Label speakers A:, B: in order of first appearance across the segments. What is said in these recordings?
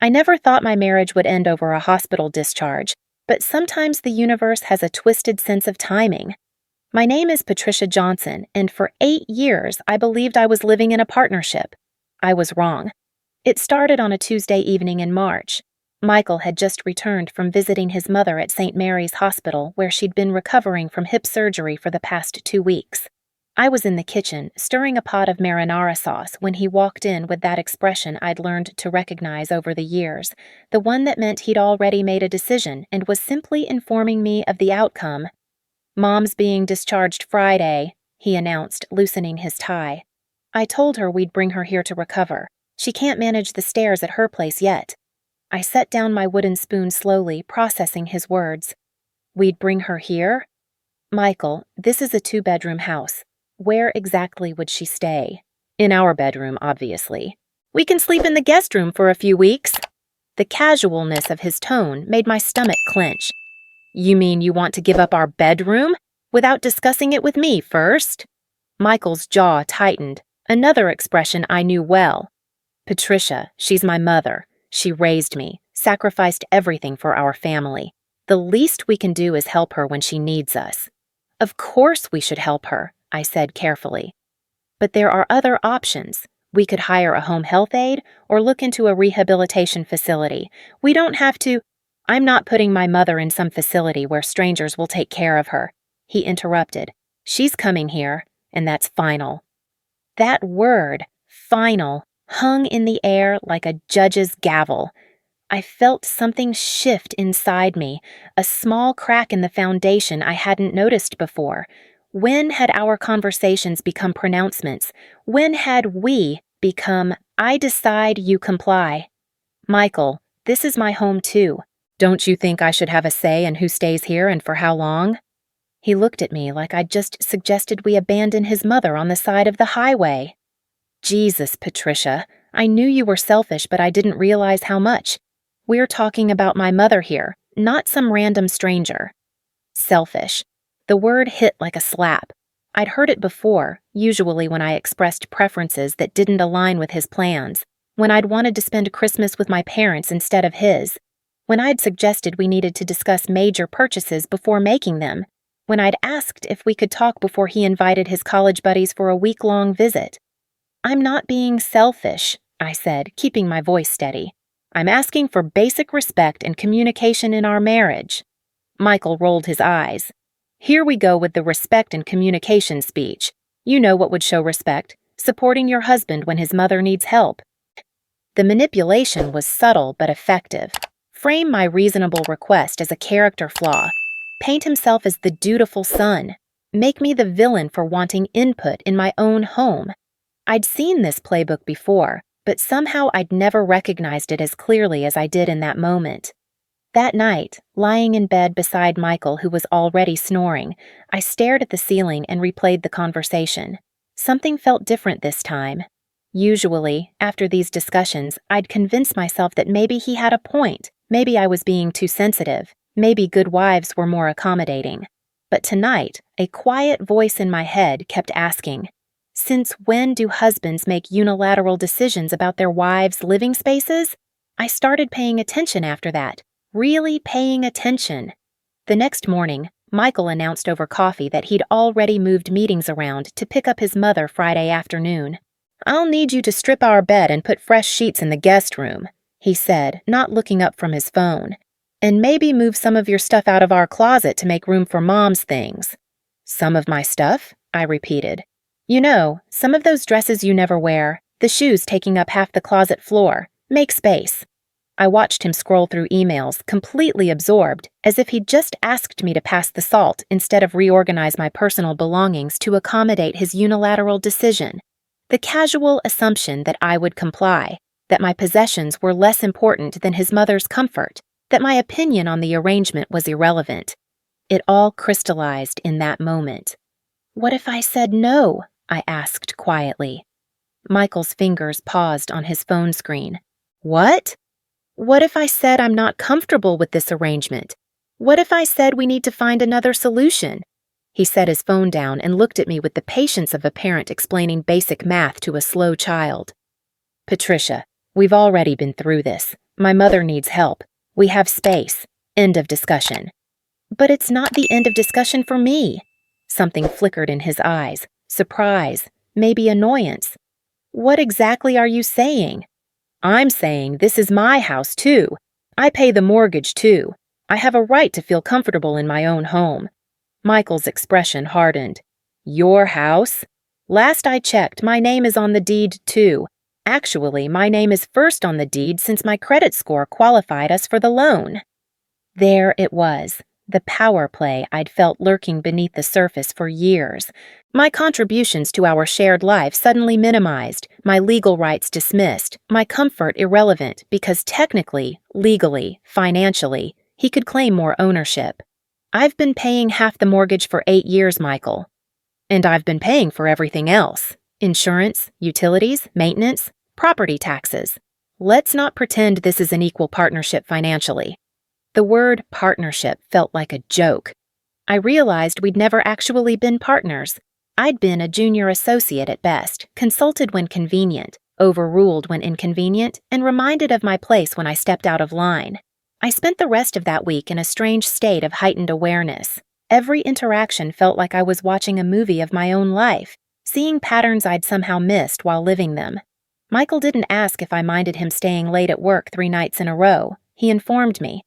A: I never thought my marriage would end over a hospital discharge, but sometimes the universe has a twisted sense of timing. My name is Patricia Johnson, and for 8 years I believed I was living in a partnership. I was wrong. It started on a Tuesday evening in March. Michael had just returned from visiting his mother at St. Mary's Hospital, where she'd been recovering from hip surgery for the past 2 weeks. I was in the kitchen, stirring a pot of marinara sauce, when he walked in with that expression I'd learned to recognize over the years, the one that meant he'd already made a decision and was simply informing me of the outcome. "Mom's being discharged Friday," he announced, loosening his tie. "I told her we'd bring her here to recover. She can't manage the stairs at her place yet." I set down my wooden spoon slowly, processing his words. "We'd bring her here?" "Michael, this is a 2-bedroom house. Where exactly would she stay?" "In our bedroom, obviously." "We can sleep in the guest room for a few weeks." The casualness of his tone made my stomach clench. "You mean you want to give up our bedroom without discussing it with me first?" Michael's jaw tightened, another expression I knew well. "Patricia, she's my mother. She raised me, sacrificed everything for our family. The least we can do is help her when she needs us." "Of course we should help her," I said carefully. "But there are other options. We could hire a home health aide or look into a rehabilitation facility. We don't have to—" "I'm not putting my mother in some facility where strangers will take care of her," he interrupted. "She's coming here, and that's final." That word, final, hung in the air like a judge's gavel. I felt something shift inside me, a small crack in the foundation I hadn't noticed before. When had our conversations become pronouncements? When had we become, "I decide, you comply"? "Michael, this is my home too. Don't you think I should have a say in who stays here and for how long?" He looked at me like I'd just suggested we abandon his mother on the side of the highway. "Jesus, Patricia, I knew you were selfish, but I didn't realize how much. We're talking about my mother here, not some random stranger." Selfish. The word hit like a slap. I'd heard it before, usually when I expressed preferences that didn't align with his plans, when I'd wanted to spend Christmas with my parents instead of his, when I'd suggested we needed to discuss major purchases before making them, when I'd asked if we could talk before he invited his college buddies for a week-long visit. "I'm not being selfish," I said, keeping my voice steady. "I'm asking for basic respect and communication in our marriage." Michael rolled his eyes. "Here we go with the respect and communication speech. You know what would show respect: supporting your husband when his mother needs help." The manipulation was subtle but effective. Frame my reasonable request as a character flaw. Paint himself as the dutiful son. Make me the villain for wanting input in my own home. I'd seen this playbook before, but somehow I'd never recognized it as clearly as I did in that moment. That night, lying in bed beside Michael, who was already snoring, I stared at the ceiling and replayed the conversation. Something felt different this time. Usually, after these discussions, I'd convince myself that maybe he had a point, maybe I was being too sensitive, maybe good wives were more accommodating. But tonight, a quiet voice in my head kept asking, "Since when do husbands make unilateral decisions about their wives' living spaces?" I started paying attention after that. Really paying attention. The next morning, Michael announced over coffee that he'd already moved meetings around to pick up his mother Friday afternoon. "I'll need you to strip our bed and put fresh sheets in the guest room," he said, not looking up from his phone. "And maybe move some of your stuff out of our closet to make room for Mom's things." "Some of my stuff?" I repeated. "You know, some of those dresses you never wear, the shoes taking up half the closet floor. Make space." I watched him scroll through emails, completely absorbed, as if he'd just asked me to pass the salt instead of reorganize my personal belongings to accommodate his unilateral decision. The casual assumption that I would comply, that my possessions were less important than his mother's comfort, that my opinion on the arrangement was irrelevant. It all crystallized in that moment. "What if I said no?" I asked quietly. Michael's fingers paused on his phone screen. "What?" "What if I said I'm not comfortable with this arrangement? What if I said we need to find another solution?" He set his phone down and looked at me with the patience of a parent explaining basic math to a slow child. "Patricia, we've already been through this. My mother needs help. We have space. End of discussion. But it's not the end of discussion for me. Something flickered in his eyes. Surprise. Maybe annoyance. What exactly are you saying? I'm saying this is my house, too. I pay the mortgage, too. I have a right to feel comfortable in my own home. Michael's expression hardened. Your house? Last I checked, my name is on the deed, too. Actually, my name is first on the deed since my credit score qualified us for the loan. There it was, the power play I'd felt lurking beneath the surface for years. My contributions to our shared life suddenly minimized, my legal rights dismissed, my comfort irrelevant because technically, legally, financially, he could claim more ownership. I've been paying half the mortgage for 8 years, Michael. And I've been paying for everything else. Insurance, utilities, maintenance, property taxes. Let's not pretend this is an equal partnership financially. The word partnership felt like a joke. I realized we'd never actually been partners. I'd been a junior associate at best, consulted when convenient, overruled when inconvenient, and reminded of my place when I stepped out of line. I spent the rest of that week in a strange state of heightened awareness. Every interaction felt like I was watching a movie of my own life, seeing patterns I'd somehow missed while living them. Michael didn't ask if I minded him staying late at work 3 nights in a row. He informed me.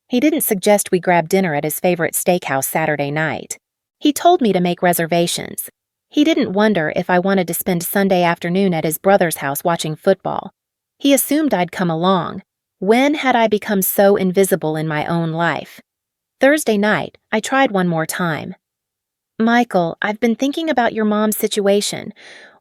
A: He didn't suggest we grab dinner at his favorite steakhouse Saturday night. He told me to make reservations. He didn't wonder if I wanted to spend Sunday afternoon at his brother's house watching football. He assumed I'd come along. When had I become so invisible in my own life? Thursday night, I tried one more time. Michael, I've been thinking about your mom's situation.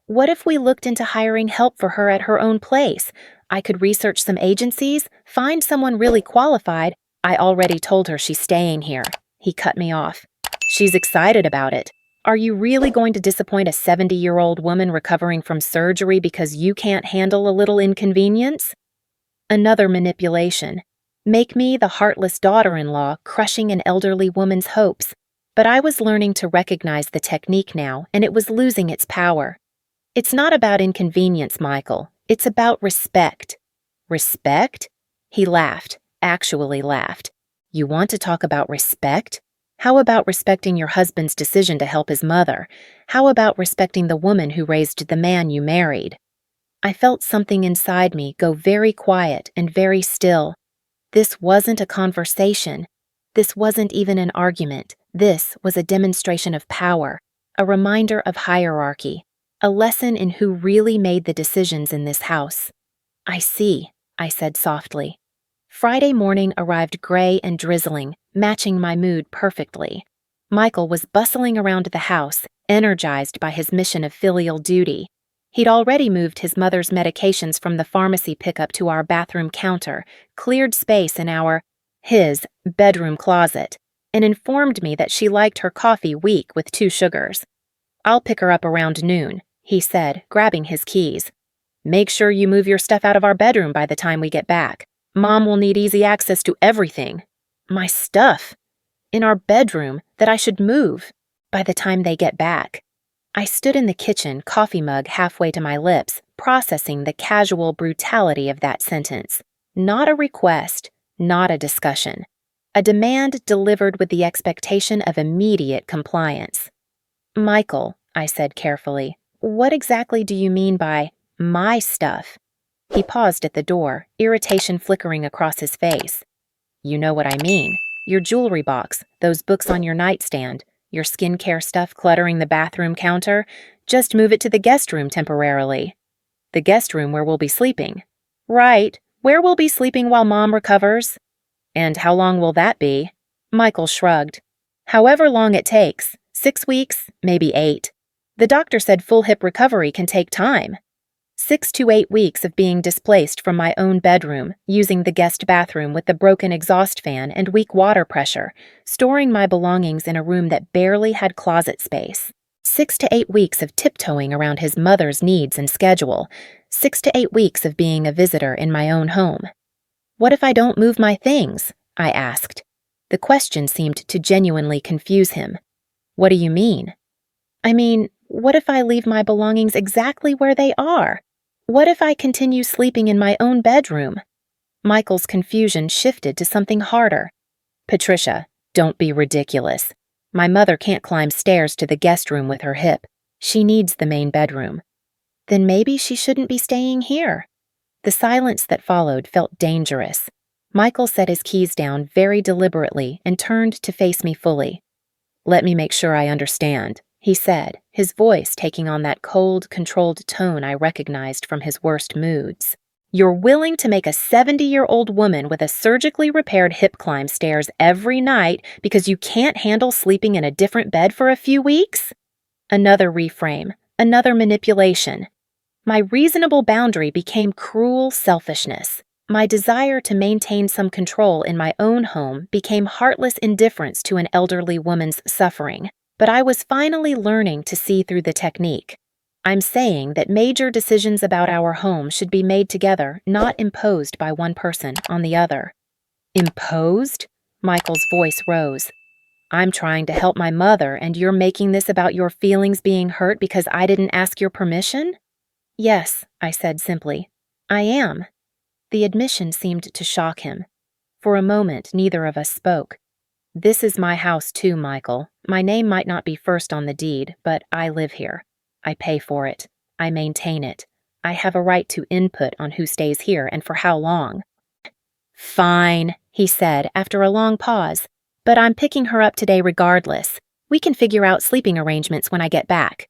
A: What if we looked into hiring help for her at her own place? I could research some agencies, find someone really qualified. I already told her she's staying here. He cut me off. She's excited about it. Are you really going to disappoint a 70-year-old woman recovering from surgery because you can't handle a little inconvenience? Another manipulation. Make me the heartless daughter-in-law crushing an elderly woman's hopes. But I was learning to recognize the technique now, and it was losing its power. It's not about inconvenience, Michael. It's about respect. Respect? He laughed, actually laughed. You want to talk about respect? How about respecting your husband's decision to help his mother? How about respecting the woman who raised the man you married? I felt something inside me go very quiet and very still. This wasn't a conversation. This wasn't even an argument. This was a demonstration of power, a reminder of hierarchy, a lesson in who really made the decisions in this house. I see, I said softly. Friday morning arrived gray and drizzling, matching my mood perfectly. Michael was bustling around the house, energized by his mission of filial duty. He'd already moved his mother's medications from the pharmacy pickup to our bathroom counter, cleared space in his bedroom closet, and informed me that she liked her coffee weak with 2 sugars. I'll pick her up around noon, he said, grabbing his keys. Make sure you move your stuff out of our bedroom by the time we get back. Mom will need easy access to everything. My stuff. In our bedroom that I should move by the time they get back. I stood in the kitchen, coffee mug halfway to my lips, processing the casual brutality of that sentence. Not a request, not a discussion. A demand delivered with the expectation of immediate compliance. Michael, I said carefully, what exactly do you mean by my stuff? He paused at the door, irritation flickering across his face. You know what I mean. Your jewelry box, those books on your nightstand, your skincare stuff cluttering the bathroom counter. Just move it to the guest room temporarily. The guest room where we'll be sleeping. Right, where we'll be sleeping while Mom recovers. And how long will that be? Michael shrugged. However long it takes. 6 weeks, maybe 8. The doctor said full hip recovery can take time. 6 to 8 weeks of being displaced from my own bedroom, using the guest bathroom with the broken exhaust fan and weak water pressure, storing my belongings in a room that barely had closet space. 6 to 8 weeks of tiptoeing around his mother's needs and schedule. 6 to 8 weeks of being a visitor in my own home. What if I don't move my things? I asked. The question seemed to genuinely confuse him. What do you mean? I mean, what if I leave my belongings exactly where they are? What if I continue sleeping in my own bedroom? Michael's confusion shifted to something harder. Patricia, don't be ridiculous. My mother can't climb stairs to the guest room with her hip. She needs the main bedroom. Then maybe she shouldn't be staying here. The silence that followed felt dangerous. Michael set his keys down very deliberately and turned to face me fully. Let me make sure I understand, he said, his voice taking on that cold, controlled tone I recognized from his worst moods. You're willing to make a 70-year-old woman with a surgically repaired hip climb stairs every night because you can't handle sleeping in a different bed for a few weeks? Another reframe, another manipulation. My reasonable boundary became cruel selfishness. My desire to maintain some control in my own home became heartless indifference to an elderly woman's suffering. But I was finally learning to see through the technique. I'm saying that major decisions about our home should be made together, not imposed by one person on the other. Imposed? Michael's voice rose. I'm trying to help my mother, and you're making this about your feelings being hurt because I didn't ask your permission? Yes, I said simply. I am. The admission seemed to shock him. For a moment, neither of us spoke. This is my house too, Michael. My name might not be first on the deed, but I live here. I pay for it. I maintain it. I have a right to input on who stays here and for how long. Fine, he said after a long pause, but I'm picking her up today regardless. We can figure out sleeping arrangements when I get back.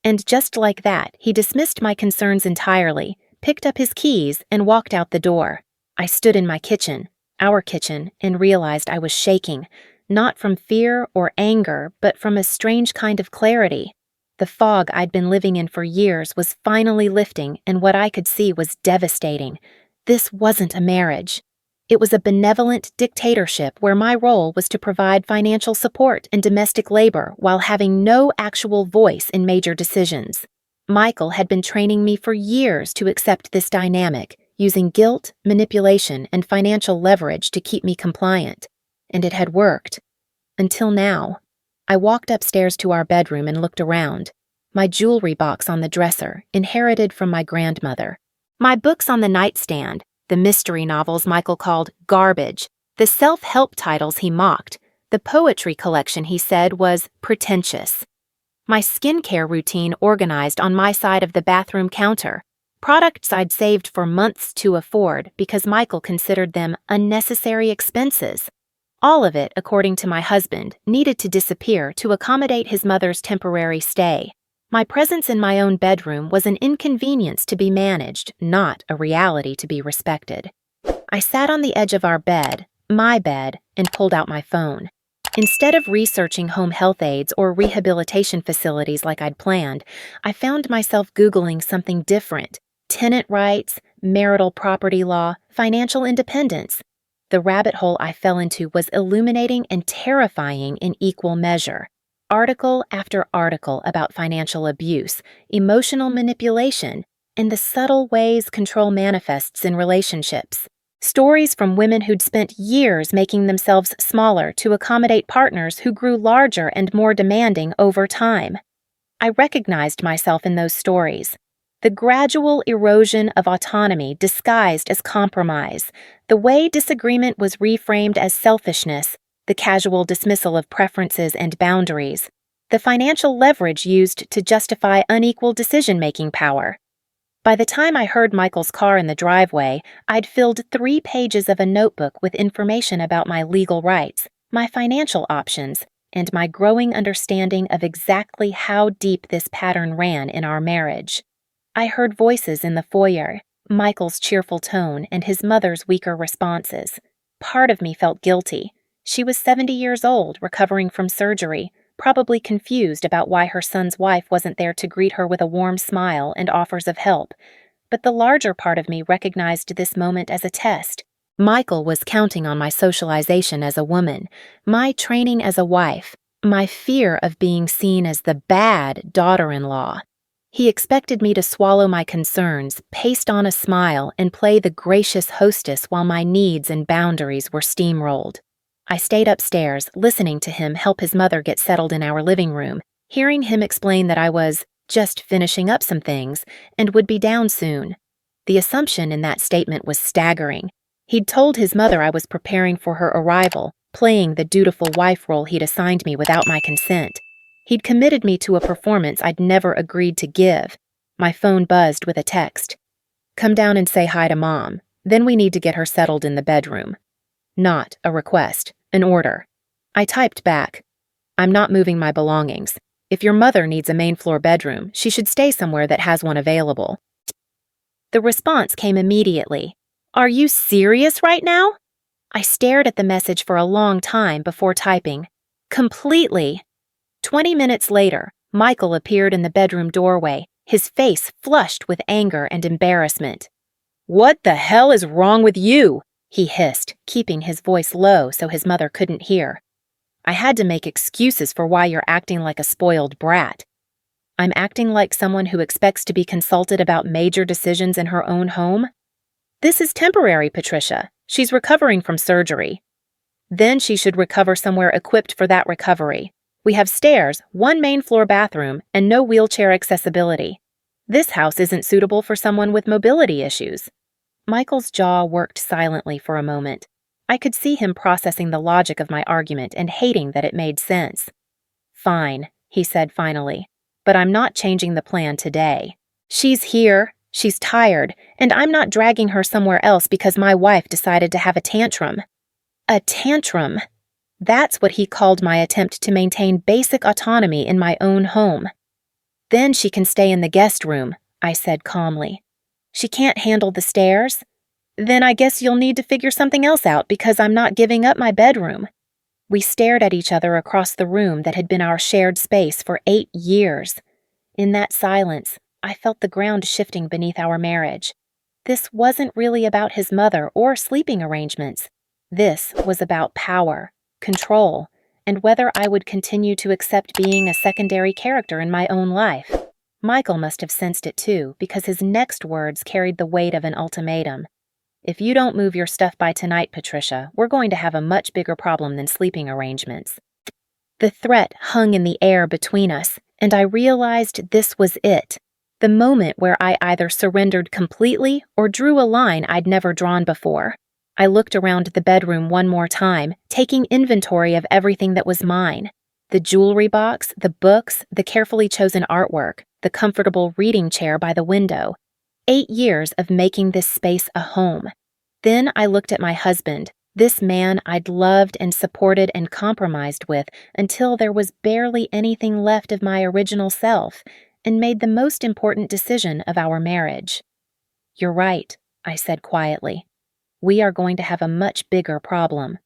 A: And just like that, he dismissed my concerns entirely, picked up his keys, and walked out the door. I stood in my kitchen, our kitchen, and realized I was shaking, not from fear or anger, but from a strange kind of clarity. The fog I'd been living in for years was finally lifting, and what I could see was devastating. This wasn't a marriage. It was a benevolent dictatorship where my role was to provide financial support and domestic labor while having no actual voice in major decisions. Michael had been training me for years to accept this dynamic, using guilt, manipulation, and financial leverage to keep me compliant. And it had worked. Until now. I walked upstairs to our bedroom and looked around. My jewelry box on the dresser, inherited from my grandmother. My books on the nightstand, the mystery novels Michael called garbage, the self-help titles he mocked, the poetry collection he said was pretentious. My skincare routine organized on my side of the bathroom counter, products I'd saved for months to afford because Michael considered them unnecessary expenses. All of it, according to my husband, needed to disappear to accommodate his mother's temporary stay. My presence in my own bedroom was an inconvenience to be managed, not a reality to be respected. I sat on the edge of our bed, my bed, and pulled out my phone. Instead of researching home health aides or rehabilitation facilities like I'd planned, I found myself Googling something different: tenant rights, marital property law, financial independence. The rabbit hole I fell into was illuminating and terrifying in equal measure. Article after article about financial abuse, emotional manipulation, and the subtle ways control manifests in relationships. Stories from women who'd spent years making themselves smaller to accommodate partners who grew larger and more demanding over time. I recognized myself in those stories. The gradual erosion of autonomy disguised as compromise, the way disagreement was reframed as selfishness, the casual dismissal of preferences and boundaries, the financial leverage used to justify unequal decision-making power. By the time I heard Michael's car in the driveway, I'd filled 3 pages of a notebook with information about my legal rights, my financial options, and my growing understanding of exactly how deep this pattern ran in our marriage. I heard voices in the foyer, Michael's cheerful tone and his mother's weaker responses. Part of me felt guilty. She was 70 years old, recovering from surgery, probably confused about why her son's wife wasn't there to greet her with a warm smile and offers of help. But the larger part of me recognized this moment as a test. Michael was counting on my socialization as a woman, my training as a wife, my fear of being seen as the bad daughter-in-law. He expected me to swallow my concerns, paste on a smile, and play the gracious hostess while my needs and boundaries were steamrolled. I stayed upstairs, listening to him help his mother get settled in our living room, hearing him explain that I was just finishing up some things and would be down soon. The assumption in that statement was staggering. He'd told his mother I was preparing for her arrival, playing the dutiful wife role he'd assigned me without my consent. He'd committed me to a performance I'd never agreed to give. My phone buzzed with a text. "Come down and say hi to Mom. Then we need to get her settled in the bedroom." Not a request, an order. I typed back, "I'm not moving my belongings. If your mother needs a main floor bedroom, she should stay somewhere that has one available." The response came immediately. "Are you serious right now?" I stared at the message for a long time before typing, "Completely." 20 minutes later, Michael appeared in the bedroom doorway, his face flushed with anger and embarrassment. "What the hell is wrong with you?" he hissed, keeping his voice low so his mother couldn't hear. I had to make excuses for why you're acting like a spoiled brat. I'm acting like someone who expects to be consulted about major decisions in her own home? This is temporary, Patricia. She's recovering from surgery. Then she should recover somewhere equipped for that recovery. We have stairs, one main floor bathroom, and no wheelchair accessibility. This house isn't suitable for someone with mobility issues. Michael's jaw worked silently for a moment. I could see him processing the logic of my argument and hating that it made sense. "Fine," he said finally, "but I'm not changing the plan today. She's here, she's tired, and I'm not dragging her somewhere else because my wife decided to have a tantrum." A tantrum. That's what he called my attempt to maintain basic autonomy in my own home. "Then she can stay in the guest room," I said calmly. "She can't handle the stairs? Then I guess you'll need to figure something else out because I'm not giving up my bedroom." We stared at each other across the room that had been our shared space for 8 years. In that silence, I felt the ground shifting beneath our marriage. This wasn't really about his mother or sleeping arrangements. This was about power, control, and whether I would continue to accept being a secondary character in my own life. Michael must have sensed it too, because his next words carried the weight of an ultimatum. "If you don't move your stuff by tonight, Patricia, we're going to have a much bigger problem than sleeping arrangements." The threat hung in the air between us, and I realized this was it. The moment where I either surrendered completely or drew a line I'd never drawn before. I looked around the bedroom one more time, taking inventory of everything that was mine. The jewelry box, the books, the carefully chosen artwork, the comfortable reading chair by the window. 8 years of making this space a home. Then I looked at my husband, this man I'd loved and supported and compromised with until there was barely anything left of my original self, and made the most important decision of our marriage. "You're right," I said quietly. "We are going to have a much bigger problem."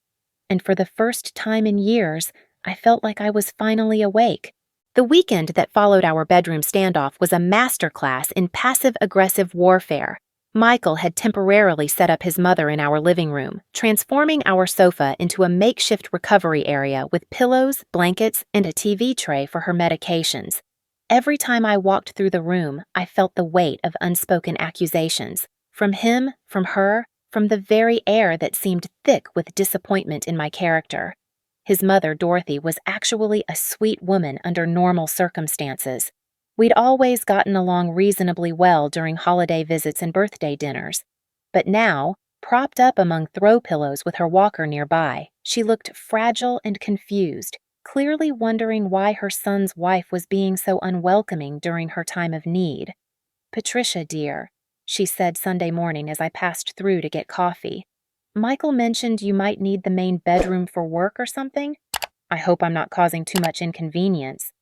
A: And for the first time in years, I felt like I was finally awake. The weekend that followed our bedroom standoff was a masterclass in passive-aggressive warfare. Michael had temporarily set up his mother in our living room, transforming our sofa into a makeshift recovery area with pillows, blankets, and a TV tray for her medications. Every time I walked through the room, I felt the weight of unspoken accusations. From him, from her, from the very air that seemed thick with disappointment in my character. His mother, Dorothy, was actually a sweet woman under normal circumstances. We'd always gotten along reasonably well during holiday visits and birthday dinners. But now, propped up among throw pillows with her walker nearby, she looked fragile and confused, clearly wondering why her son's wife was being so unwelcoming during her time of need. "Patricia, dear," she said Sunday morning as I passed through to get coffee. "Michael mentioned you might need the main bedroom for work or something. I hope I'm not causing too much inconvenience."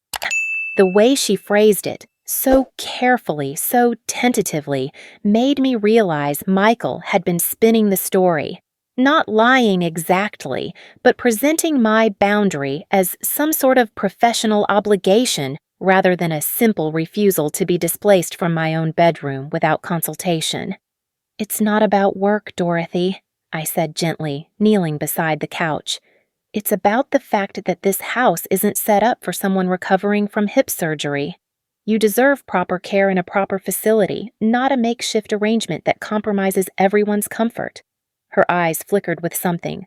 A: The way she phrased it, so carefully, so tentatively, made me realize Michael had been spinning the story. Not lying exactly, but presenting my boundary as some sort of professional obligation rather than a simple refusal to be displaced from my own bedroom without consultation. "It's not about work, Dorothy," I said gently, kneeling beside the couch. "It's about the fact that this house isn't set up for someone recovering from hip surgery. You deserve proper care in a proper facility, not a makeshift arrangement that compromises everyone's comfort." Her eyes flickered with something.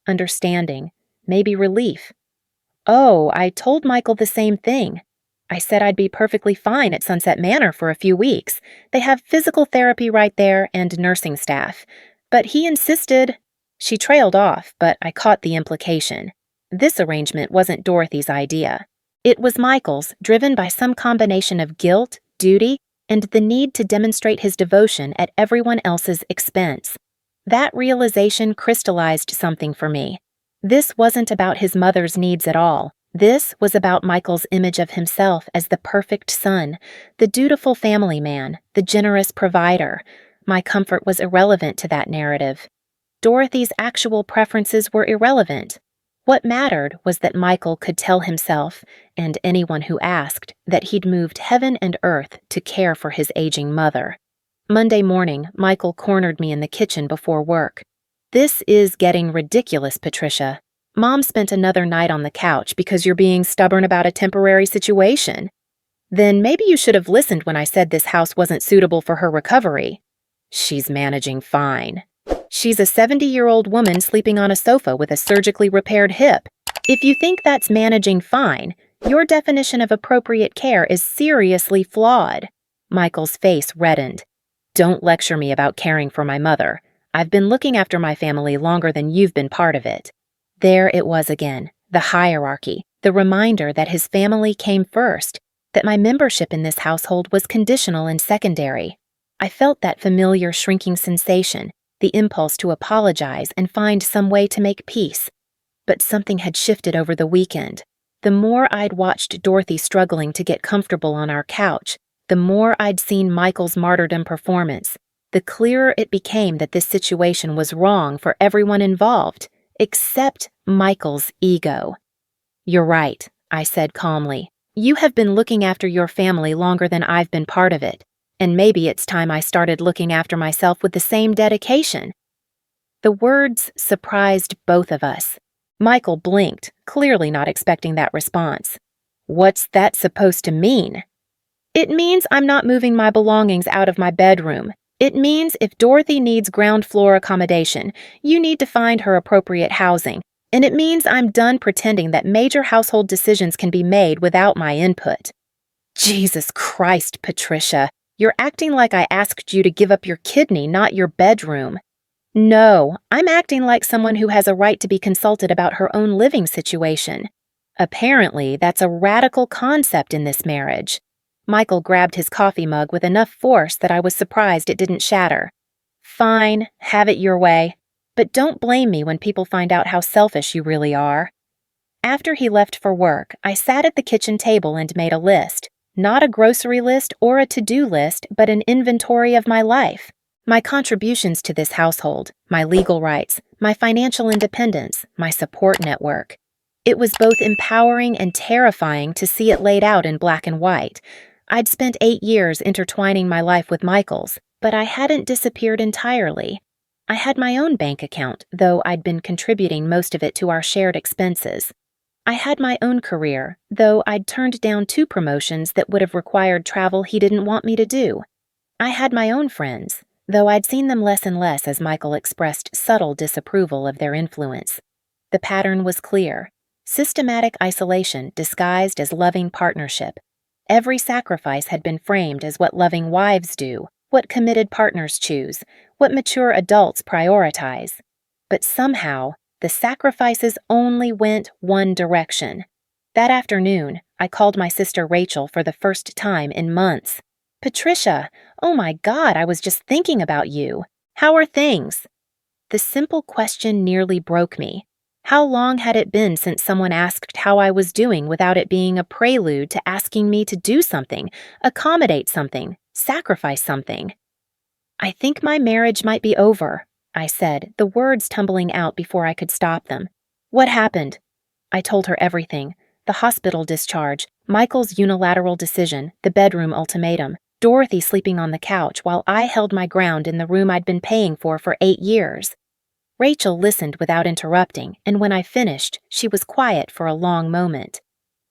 A: Understanding, maybe relief. "Oh, I told Michael the same thing. I said I'd be perfectly fine at Sunset Manor for a few weeks. They have physical therapy right there and nursing staff. But he insisted. She trailed off, but I caught the implication. This arrangement wasn't Dorothy's idea. It was Michael's, driven by some combination of guilt, duty, and the need to demonstrate his devotion at everyone else's expense. That realization crystallized something for me. This wasn't about his mother's needs at all. This was about Michael's image of himself as the perfect son, the dutiful family man, the generous provider. My comfort was irrelevant to that narrative. Dorothy's actual preferences were irrelevant. What mattered was that Michael could tell himself, and anyone who asked, that he'd moved heaven and earth to care for his aging mother. Monday morning, Michael cornered me in the kitchen before work. "This is getting ridiculous, Patricia. Mom spent another night on the couch because you're being stubborn about a temporary situation. Then maybe you should have listened when I said this house wasn't suitable for her recovery." "She's managing fine." "She's a 70-year-old woman sleeping on a sofa with a surgically repaired hip. If you think that's managing fine, your definition of appropriate care is seriously flawed." Michael's face reddened. "Don't lecture me about caring for my mother. I've been looking after my family longer than you've been part of it." There it was again, the hierarchy, the reminder that his family came first, that my membership in this household was conditional and secondary. I felt that familiar shrinking sensation, the impulse to apologize and find some way to make peace. But something had shifted over the weekend. The more I'd watched Dorothy struggling to get comfortable on our couch, the more I'd seen Michael's martyrdom performance, the clearer it became that this situation was wrong for everyone involved, except Michael's ego. "You're right," I said calmly. "You have been looking after your family longer than I've been part of it, and maybe it's time I started looking after myself with the same dedication." The words surprised both of us. Michael blinked, clearly not expecting that response. "What's that supposed to mean?" "It means I'm not moving my belongings out of my bedroom. It means if Dorothy needs ground floor accommodation, you need to find her appropriate housing. And it means I'm done pretending that major household decisions can be made without my input." Jesus Christ, Patricia. You're acting like I asked you to give up your kidney, not your bedroom. No, I'm acting like someone who has a right to be consulted about her own living situation. Apparently, that's a radical concept in this marriage. Michael grabbed his coffee mug with enough force that I was surprised it didn't shatter. "Fine, have it your way. But don't blame me when people find out how selfish you really are." After he left for work, I sat at the kitchen table and made a list. Not a grocery list or a to-do list, but an inventory of my life. My contributions to this household, my legal rights, my financial independence, my support network. It was both empowering and terrifying to see it laid out in black and white. I'd spent 8 years intertwining my life with Michael's, but I hadn't disappeared entirely. I had my own bank account, though I'd been contributing most of it to our shared expenses. I had my own career, though I'd turned down 2 promotions that would have required travel he didn't want me to do. I had my own friends, though I'd seen them less and less as Michael expressed subtle disapproval of their influence. The pattern was clear. Systematic isolation disguised as loving partnership. Every sacrifice had been framed as what loving wives do, what committed partners choose, what mature adults prioritize. But somehow, the sacrifices only went one direction. That afternoon, I called my sister Rachel for the first time in months. "Patricia, oh my God, I was just thinking about you. How are things?" The simple question nearly broke me. How long had it been since someone asked how I was doing without it being a prelude to asking me to do something, accommodate something, sacrifice something? "I think my marriage might be over," I said, the words tumbling out before I could stop them. "What happened?" I told her everything. The hospital discharge, Michael's unilateral decision, the bedroom ultimatum, Dorothy sleeping on the couch while I held my ground in the room I'd been paying for 8 years. Rachel listened without interrupting, and when I finished, she was quiet for a long moment.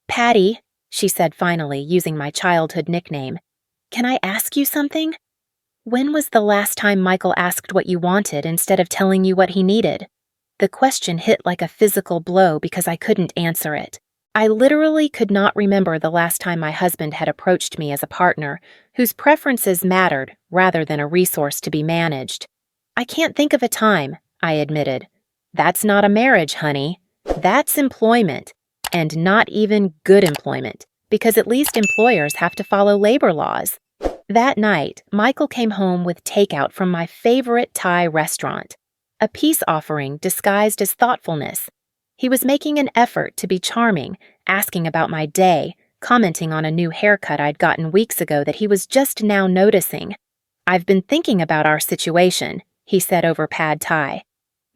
A: "Patty," she said finally, using my childhood nickname, "can I ask you something? When was the last time Michael asked what you wanted instead of telling you what he needed?" The question hit like a physical blow because I couldn't answer it. I literally could not remember the last time my husband had approached me as a partner, whose preferences mattered rather than a resource to be managed. I can't think of a time, I admitted. That's not a marriage, honey. That's employment. And not even good employment, because at least employers have to follow labor laws. That night, Michael came home with takeout from my favorite Thai restaurant, a peace offering disguised as thoughtfulness. He was making an effort to be charming, asking about my day, commenting on a new haircut I'd gotten weeks ago that he was just now noticing. "I've been thinking about our situation," he said over pad Thai.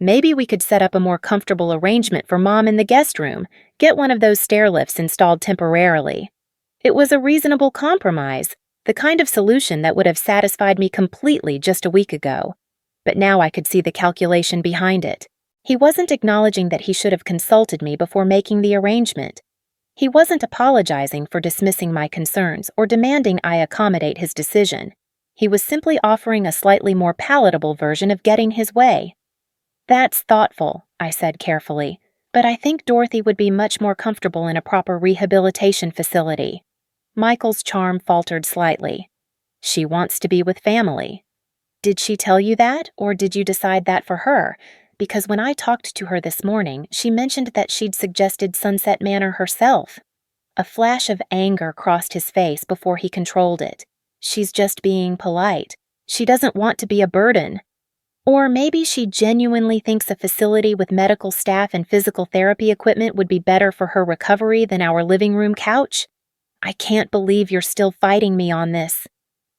A: "Maybe we could set up a more comfortable arrangement for Mom in the guest room, get one of those stair lifts installed temporarily." It was a reasonable compromise, the kind of solution that would have satisfied me completely just a week ago. But now I could see the calculation behind it. He wasn't acknowledging that he should have consulted me before making the arrangement. He wasn't apologizing for dismissing my concerns or demanding I accommodate his decision. He was simply offering a slightly more palatable version of getting his way. "That's thoughtful," I said carefully, "but I think Dorothy would be much more comfortable in a proper rehabilitation facility." Michael's charm faltered slightly. "She wants to be with family." "Did she tell you that, or did you decide that for her? Because when I talked to her this morning, she mentioned that she'd suggested Sunset Manor herself." A flash of anger crossed his face before he controlled it. "She's just being polite. She doesn't want to be a burden." Or maybe she genuinely thinks a facility with medical staff and physical therapy equipment would be better for her recovery than our living room couch? "I can't believe you're still fighting me on this."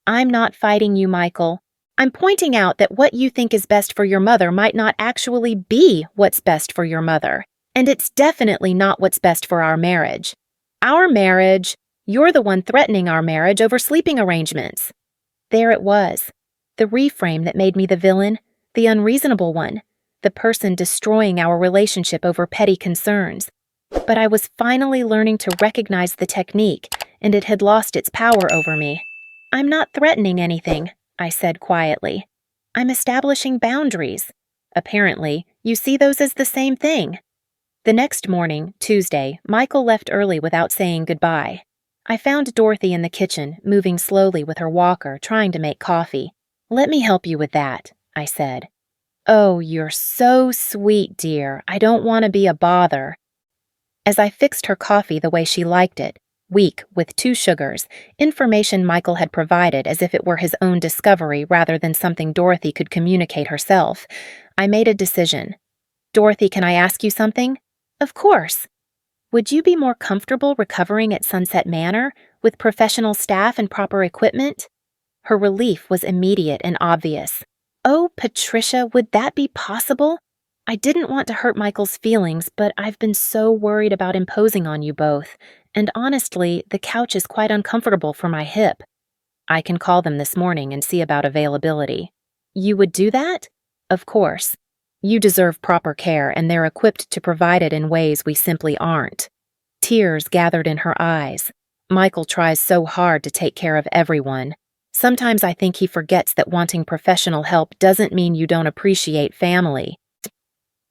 A: "I'm not fighting you, Michael. I'm pointing out that what you think is best for your mother might not actually be what's best for your mother, and it's definitely not what's best for our marriage. Our marriage? You're the one threatening our marriage over sleeping arrangements." There it was, the reframe that made me the villain, the unreasonable one, the person destroying our relationship over petty concerns. But I was finally learning to recognize the technique, and it had lost its power over me. "I'm not threatening anything," I said quietly. "I'm establishing boundaries. Apparently, you see those as the same thing." The next morning, Tuesday, Michael left early without saying goodbye. I found Dorothy in the kitchen, moving slowly with her walker, trying to make coffee. "Let me help you with that," I said. "Oh, you're so sweet, dear. I don't want to be a bother." As I fixed her coffee the way she liked it, weak with 2 sugars, information Michael had provided as if it were his own discovery rather than something Dorothy could communicate herself, I made a decision. "Dorothy, can I ask you something?" "Of course." "Would you be more comfortable recovering at Sunset Manor, with professional staff and proper equipment?" Her relief was immediate and obvious. "Oh, Patricia, would that be possible? I didn't want to hurt Michael's feelings, but I've been so worried about imposing on you both, and honestly, the couch is quite uncomfortable for my hip." "I can call them this morning and see about availability." "You would do that?" "Of course. You deserve proper care, and they're equipped to provide it in ways we simply aren't." Tears gathered in her eyes. Michael tries so hard to take care of everyone. Sometimes I think he forgets that wanting professional help doesn't mean you don't appreciate family.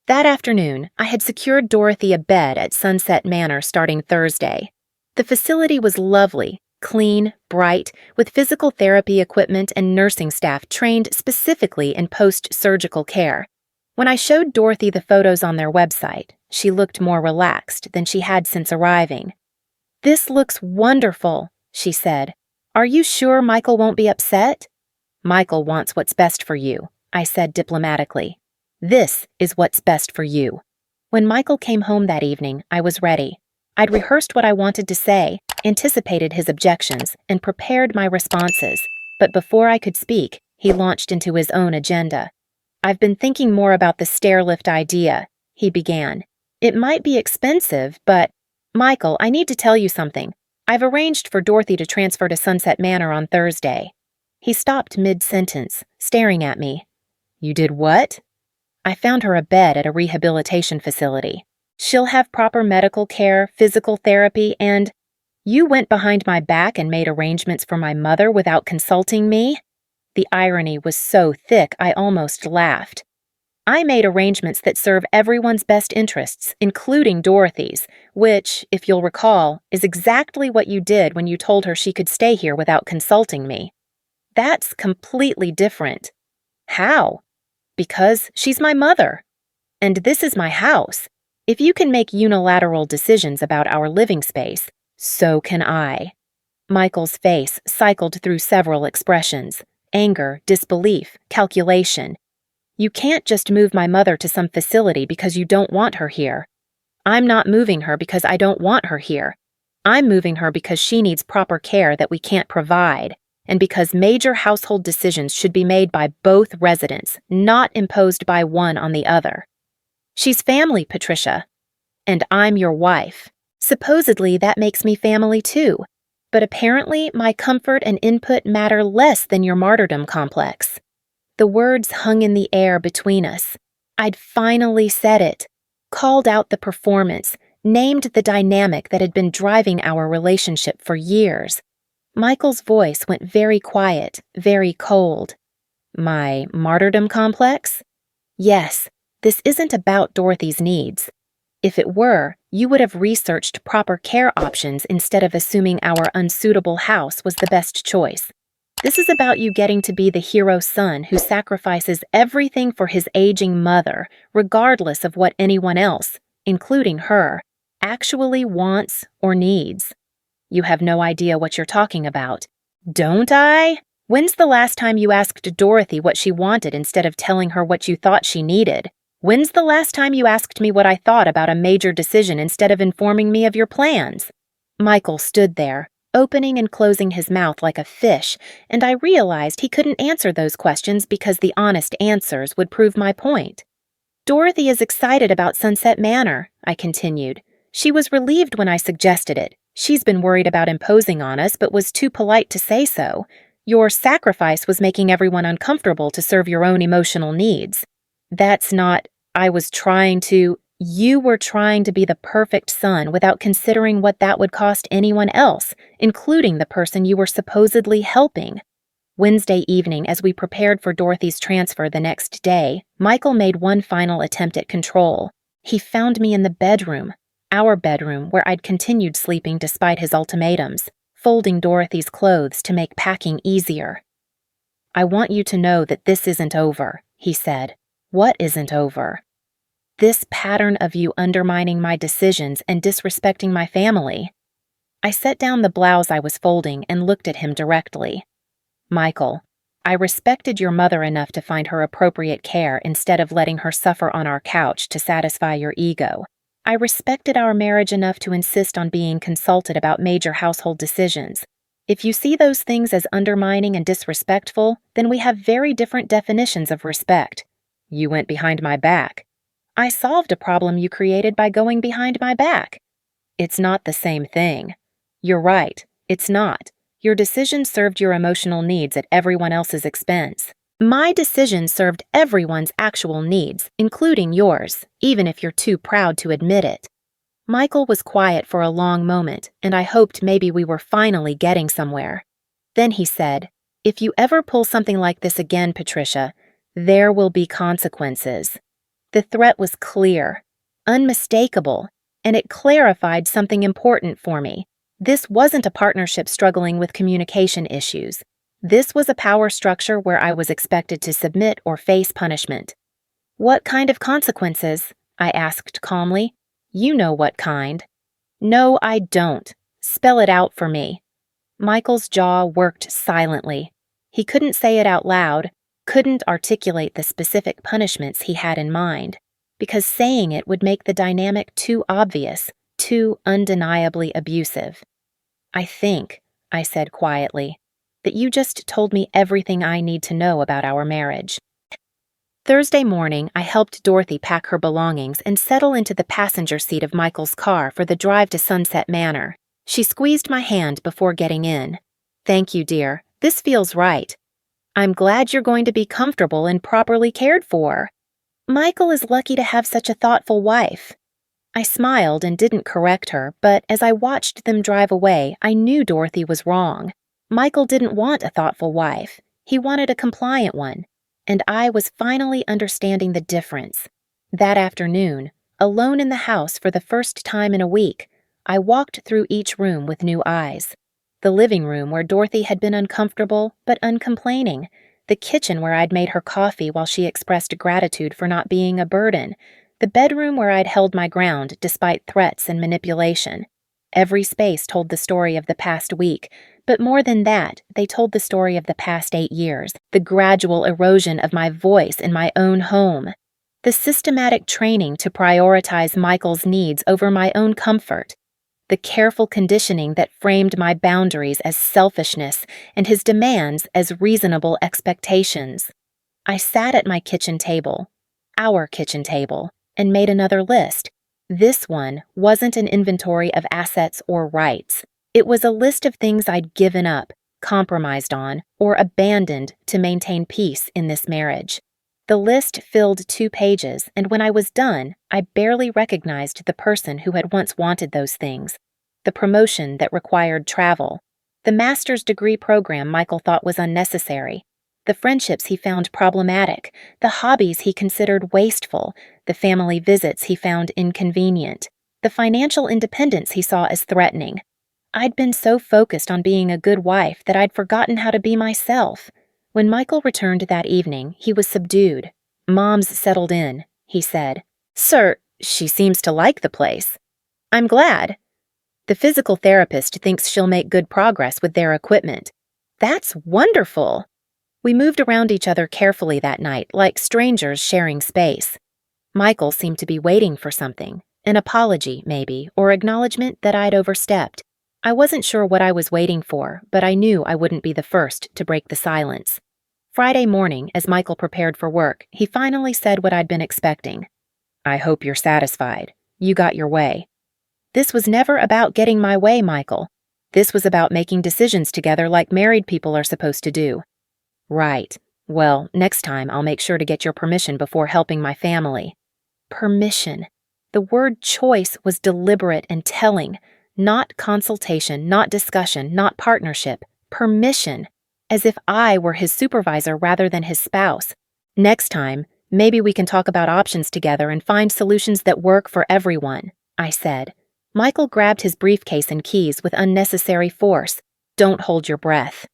A: That afternoon, I had secured Dorothy a bed at Sunset Manor starting Thursday. The facility was lovely, clean, bright, with physical therapy equipment and nursing staff trained specifically in post-surgical care. When I showed Dorothy the photos on their website, she looked more relaxed than she had since arriving. "This looks wonderful," she said. "Are you sure Michael won't be upset?" "Michael wants what's best for you," I said diplomatically. "This is what's best for you." When Michael came home that evening, I was ready. I'd rehearsed what I wanted to say, anticipated his objections, and prepared my responses. But before I could speak, he launched into his own agenda. "I've been thinking more about the stair lift idea," he began. "It might be expensive, but—" "Michael, I need to tell you something. I've arranged for Dorothy to transfer to Sunset Manor on Thursday." He stopped mid-sentence, staring at me. "You did what?" "I found her a bed at a rehabilitation facility. She'll have proper medical care, physical therapy, and—" "You went behind my back and made arrangements for my mother without consulting me?" The irony was so thick I almost laughed. "I made arrangements that serve everyone's best interests, including Dorothy's, which, if you'll recall, is exactly what you did when you told her she could stay here without consulting me." "That's completely different." "How?" Because she's my mother. And this is my house. If you can make unilateral decisions about our living space, so can I. Michael's face cycled through several expressions: anger, disbelief, calculation. You can't just move my mother to some facility because you don't want her here. I'm not moving her because I don't want her here. I'm moving her because she needs proper care that we can't provide, and because major household decisions should be made by both residents, not imposed by one on the other. She's family, Patricia. And I'm your wife. Supposedly, that makes me family too. But apparently, my comfort and input matter less than your martyrdom complex. The words hung in the air between us. I'd finally said it, called out the performance, named the dynamic that had been driving our relationship for years. Michael's voice went very quiet, very cold. My martyrdom complex? Yes, this isn't about Dorothy's needs. If it were, you would have researched proper care options instead of assuming our unsuitable house was the best choice. This is about you getting to be the hero son who sacrifices everything for his aging mother, regardless of what anyone else, including her, actually wants or needs. You have no idea what you're talking about. Don't I? When's the last time you asked Dorothy what she wanted instead of telling her what you thought she needed? When's the last time you asked me what I thought about a major decision instead of informing me of your plans? Michael stood there, opening and closing his mouth like a fish, and I realized he couldn't answer those questions because the honest answers would prove my point. Dorothy is excited about Sunset Manor, I continued. She was relieved when I suggested it. She's been worried about imposing on us, but was too polite to say so. Your sacrifice was making everyone uncomfortable to serve your own emotional needs. That's not, you were trying to be the perfect son without considering what that would cost anyone else, including the person you were supposedly helping. Wednesday evening, as we prepared for Dorothy's transfer the next day, Michael made one final attempt at control. He found me in the bedroom, our bedroom where I'd continued sleeping despite his ultimatums, folding Dorothy's clothes to make packing easier. I want you to know that this isn't over, he said. What isn't over? This pattern of you undermining my decisions and disrespecting my family. I set down the blouse I was folding and looked at him directly. Michael, I respected your mother enough to find her appropriate care instead of letting her suffer on our couch to satisfy your ego. I respected our marriage enough to insist on being consulted about major household decisions. If you see those things as undermining and disrespectful, then we have very different definitions of respect. You went behind my back. I solved a problem you created by going behind my back. It's not the same thing. You're right, it's not. Your decision served your emotional needs at everyone else's expense. My decision served everyone's actual needs, including yours, even if you're too proud to admit it. Michael was quiet for a long moment, and I hoped maybe we were finally getting somewhere. Then he said, "If you ever pull something like this again, Patricia, there will be consequences." The threat was clear, unmistakable, and it clarified something important for me. This wasn't a partnership struggling with communication issues. This was a power structure where I was expected to submit or face punishment. "What kind of consequences?" I asked calmly. "You know what kind." "No, I don't. Spell it out for me." Michael's jaw worked silently. He couldn't say it out loud, couldn't articulate the specific punishments he had in mind, because saying it would make the dynamic too obvious, too undeniably abusive. "I think," I said quietly, "that you just told me everything I need to know about our marriage." Thursday morning, I helped Dorothy pack her belongings and settle into the passenger seat of Michael's car for the drive to Sunset Manor. She squeezed my hand before getting in. "Thank you, dear. This feels right. I'm glad you're going to be comfortable and properly cared for. Michael is lucky to have such a thoughtful wife." I smiled and didn't correct her, but as I watched them drive away, I knew Dorothy was wrong. Michael didn't want a thoughtful wife. He wanted a compliant one. And I was finally understanding the difference. That afternoon, alone in the house for the first time in a week, I walked through each room with new eyes. The living room where Dorothy had been uncomfortable but uncomplaining. the kitchen where I'd made her coffee while she expressed gratitude for not being a burden, the bedroom where I'd held my ground despite threats and manipulation. Every space told the story of the past week, but more than that, they told the story of the past 8 years, the gradual erosion of my voice in my own home, the systematic training to prioritize Michael's needs over my own comfort, the careful conditioning that framed my boundaries as selfishness and his demands as reasonable expectations. I sat at my kitchen table, our kitchen table, and made another list. This one wasn't an inventory of assets or rights. It was a list of things I'd given up, compromised on, or abandoned to maintain peace in this marriage. The list filled 2 pages, and when I was done, I barely recognized the person who had once wanted those things. The promotion that required travel, the master's degree program Michael thought was unnecessary, the friendships he found problematic, the hobbies he considered wasteful, the family visits he found inconvenient, the financial independence he saw as threatening. I'd been so focused on being a good wife that I'd forgotten how to be myself. When Michael returned that evening, he was subdued. "Mom's settled in," he said. "Sir, she seems to like the place." "I'm glad. The physical therapist thinks she'll make good progress with their equipment." "That's wonderful." We moved around each other carefully that night, like strangers sharing space. Michael seemed to be waiting for something, an apology, maybe, or acknowledgement that I'd overstepped. I wasn't sure what I was waiting for, but I knew I wouldn't be the first to break the silence. Friday morning, as Michael prepared for work, he finally said what I'd been expecting. "I hope you're satisfied. You got your way." This was never about getting my way, Michael. This was about making decisions together like married people are supposed to do. "Right. Well, next time I'll make sure to get your permission before helping my family." Permission. The word choice was deliberate and telling. Not consultation, not discussion, not partnership. Permission. As if I were his supervisor rather than his spouse. "Next time, maybe we can talk about options together and find solutions that work for everyone," I said. Michael grabbed his briefcase and keys with unnecessary force. "Don't hold your breath."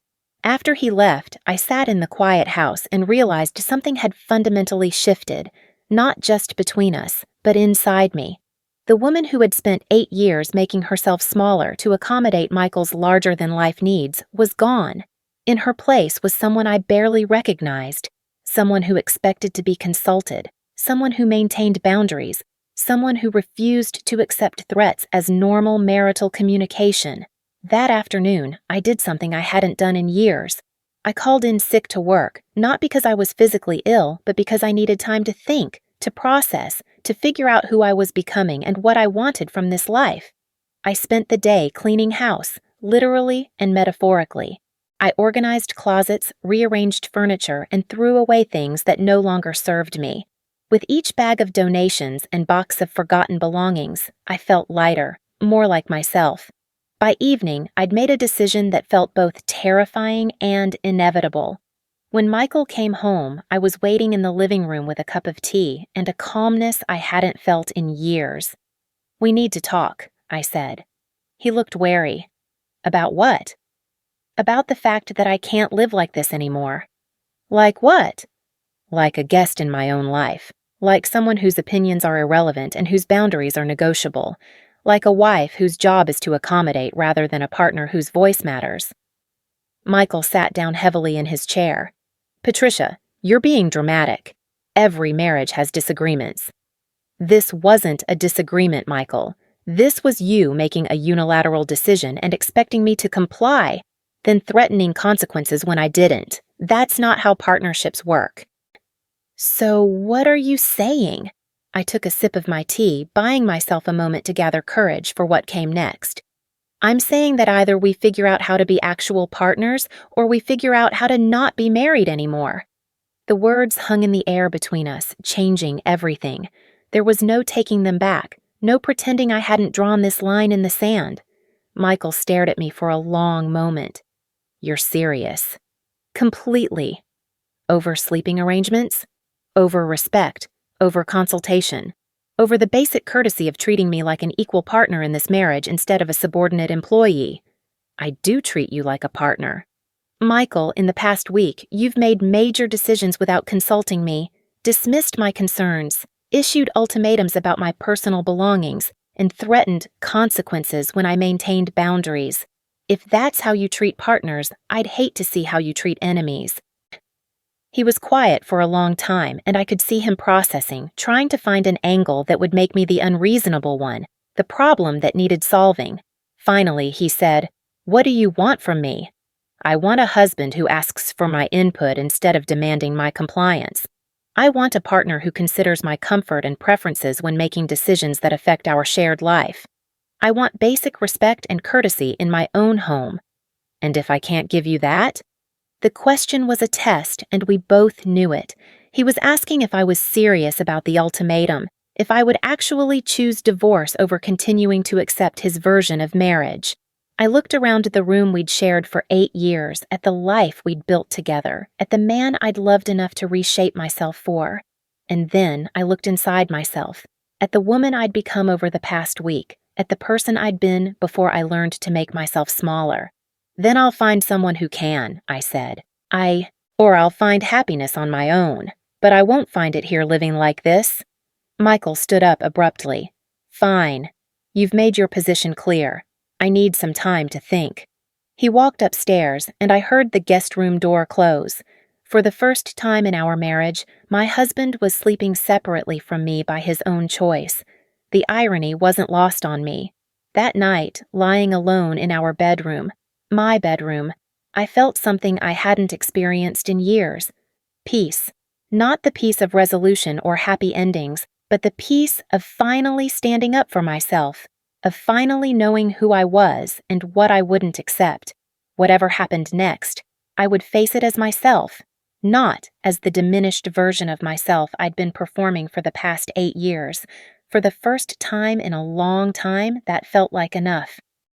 A: After he left, I sat in the quiet house and realized something had fundamentally shifted, not just between us, but inside me. The woman who had spent 8 years making herself smaller to accommodate Michael's larger-than-life needs was gone. In her place was someone I barely recognized, someone who expected to be consulted, someone who maintained boundaries, someone who refused to accept threats as normal marital communication. That afternoon, I did something I hadn't done in years. I called in sick to work, not because I was physically ill, but because I needed time to think, to process, to figure out who I was becoming and what I wanted from this life. I spent the day cleaning house, literally and metaphorically. I organized closets, rearranged furniture, and threw away things that no longer served me. With each bag of donations and box of forgotten belongings, I felt lighter, more like myself. By evening, I'd made a decision that felt both terrifying and inevitable. When Michael came home, I was waiting in the living room with a cup of tea and a calmness I hadn't felt in years. "We need to talk," I said. He looked wary. "About what?" "About the fact that I can't live like this anymore." "Like what?" "Like a guest in my own life. Like someone whose opinions are irrelevant and whose boundaries are negotiable. Like a wife whose job is to accommodate rather than a partner whose voice matters." Michael sat down heavily in his chair. "Patricia, you're being dramatic. Every marriage has disagreements." "This wasn't a disagreement, Michael. This was you making a unilateral decision and expecting me to comply, then threatening consequences when I didn't. That's not how partnerships work." "So what are you saying?" I took a sip of my tea, buying myself a moment to gather courage for what came next. "I'm saying that either we figure out how to be actual partners or we figure out how to not be married anymore." The words hung in the air between us, changing everything. There was no taking them back, no pretending I hadn't drawn this line in the sand. Michael stared at me for a long moment. "You're serious?" "Completely." "Over sleeping arrangements? Over respect? Over consultation? Over the basic courtesy of treating me like an equal partner in this marriage instead of a subordinate employee?" "I do treat you like a partner." Michael, in the past week, you've made major decisions without consulting me, dismissed my concerns, issued ultimatums about my personal belongings, and threatened consequences when I maintained boundaries. If that's how you treat partners, I'd hate to see how you treat enemies. He was quiet for a long time, and I could see him processing, trying to find an angle that would make me the unreasonable one, the problem that needed solving. Finally, he said, "What do you want from me?" "I want a husband who asks for my input instead of demanding my compliance. I want a partner who considers my comfort and preferences when making decisions that affect our shared life. I want basic respect and courtesy in my own home. And if I can't give you that?" The question was a test, and we both knew it. He was asking if I was serious about the ultimatum, if I would actually choose divorce over continuing to accept his version of marriage. I looked around the room we'd shared for 8 years, at the life we'd built together, at the man I'd loved enough to reshape myself for. And then I looked inside myself, at the woman I'd become over the past week, at the person I'd been before I learned to make myself smaller. "Then I'll find someone who can," I said. Or I'll find happiness on my own, but I won't find it here living like this." Michael stood up abruptly. "Fine. You've made your position clear. I need some time to think." He walked upstairs, and I heard the guest room door close. For the first time in our marriage, my husband was sleeping separately from me by his own choice. The irony wasn't lost on me. That night, lying alone in our bedroom, my bedroom, I felt something I hadn't experienced in years. Peace. Not the peace of resolution or happy endings, but the peace of finally standing up for myself, of finally knowing who I was and what I wouldn't accept. Whatever happened next, I would face it as myself, not as the diminished version of myself I'd been performing for the past 8 years. For the first time in a long time, that felt like enough.